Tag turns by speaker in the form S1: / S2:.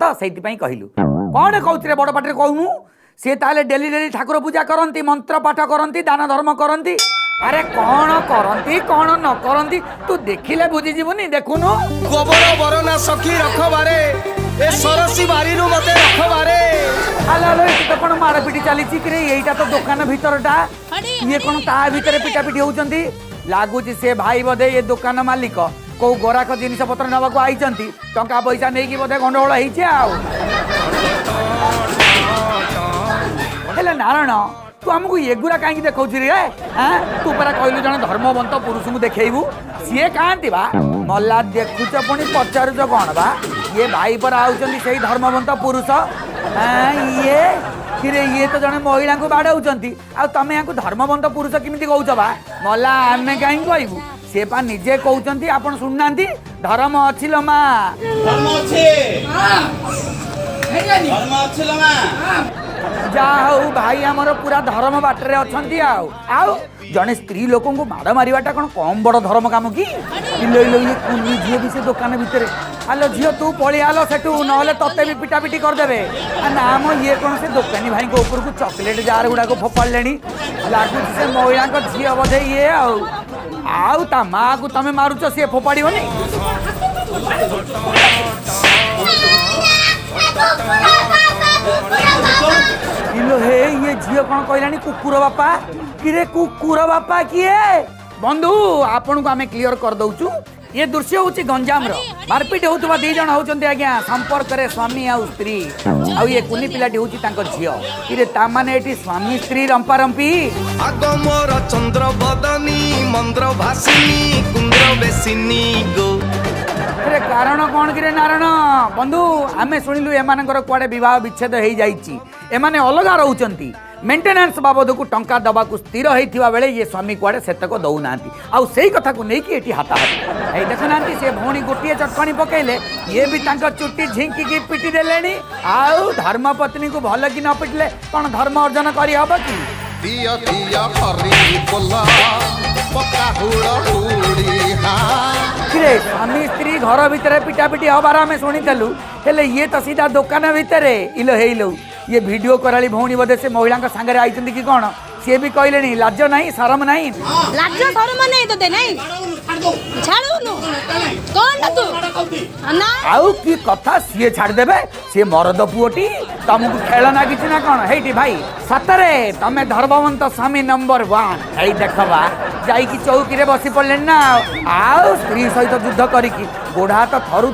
S1: तो से कहलु कौन कहते बड़ पाटे कहूनु सी ताले डेली डेली ठाकुर पूजा करती मंत्र पाठ करती दान धर्म करती अरे कौन करती कौन न करती तू देखिले बुझीजीवनी देखुनु
S2: गोबर बरना सखी रखबारे ए सरसी बारी नु मते रखबारे
S1: आलो लो तो कोन मार पिटी चली कि रे एटा तो दुकान भीतरटा ये कोन ता भीतर पिटा पिटी होउचंती लागुची से भाई बदे ये दुकान मालिक को गोराक जिनिस पत्र नवा को आइचंती टंका पैसा नहीं कि बदे गंडगोल ହେଇଛି आउ हेले नारायण तू आमको एगुरा कहीं देखा रे तू परा कहलु जन धर्मवंत पुरुष को देखू सी कहती बा मल्ला देखुच पुणी पचारुच कौन बा ये भाई पर आउचंती से धर्मवंत पुरुष ये किरे ये तो जने महिला को बाड़ाऊचंती आ तमे यहाँ धर्मवंत पुरुष किमिति कहूच बा मल्ला आमे कहीं कहबू से पा निजे कहउचंती आपण सुननांती धर्म अछि लो मा
S2: धर्म अछि धर्म अछि लो मा
S1: जा हऊ भाई आमर पूरा धर्म बाटरे अछंती आउ जने स्त्री लोकों को माड़ मारिवाटा कौन कम बड़ धर्म काम कि इलो इलो ये कुली झील भी से दुकान भितर आलो झील तू पलि आलो सेठू नहले तते भी पिटा पिटी करदेवे नाम ये कौन से दुकानी भाई को ऊपर को चॉकलेट जार गुड़ा को फोपाड़े लागू से महिला को झील बोधे ये आउ ता माँ को तमें मारुच सी फोपाड़नी इलो हे ये झील कौन कहलानी कुकुर बापा किरे कुकुर बापा किए बंधु आपन को आमे क्लियर कर दउचु ये दृश्य होची गंजाम रो मारपीट होतबा दी जण होचंती आज्ञा संपर्क रे स्वामी आ स्त्री आ ये कुनी पिलाटी होची तांको झियो किरे ता माने एटी स्वामी स्त्री रंपारंपी
S2: आगो मोर चंद्र बदनी मंद्र भासिनी कुंद्र बेसिनी गो
S1: अरे कारण कौन कि नारायण बंधु आमे सुनिलु एमानकर कुआडे विवाह विच्छेद हो जाइछि एमाने अलगा रहउचंती मेंटेनेंस बाबद को टंका दबा को स्थिर होइथिबा बेले ये स्वामी कुआडे सेतक दउनांती आउ सेही कथा को नै कि एटी हाताहाती ए देखनांती से भौणी गोटिए चटकणी पकेले ये भी तांका चुट्टी झिंकी की पिटी देलेनी आउ धर्म पत्नी को भल कि न पिटले कोन धर्म अर्जन करी हबो कि
S2: दिया दिया फरी बोला पक्का हुड़ा हुड़ी
S1: किरे स्वामी स्त्री घर भितर पिटा पिटी हबार आमे सुनितलु हेले ये तो सीधा दुकान भितर इलो हेइलो ये वीडियो कराली भौणी बदे से महिला सांगे आई कि कौन सी भी कहले नहीं लाज नहीं शरम नहीं
S3: लाज शरम नहीं तो दे नहीं छाड़ू कौन तू ना
S1: आउ की कथा सी छाड़ देबे सी मरद पुओटी तुमको खेलना किछि ना कौन हेटी भाई सतरे तमे धर्मवंत स्वामी नंबर 1 हेई देखबा जाई की चौकी रे बसी पड़ले ना आउ स्त्री सहित युद्ध करी गोड़ा हाथ थरु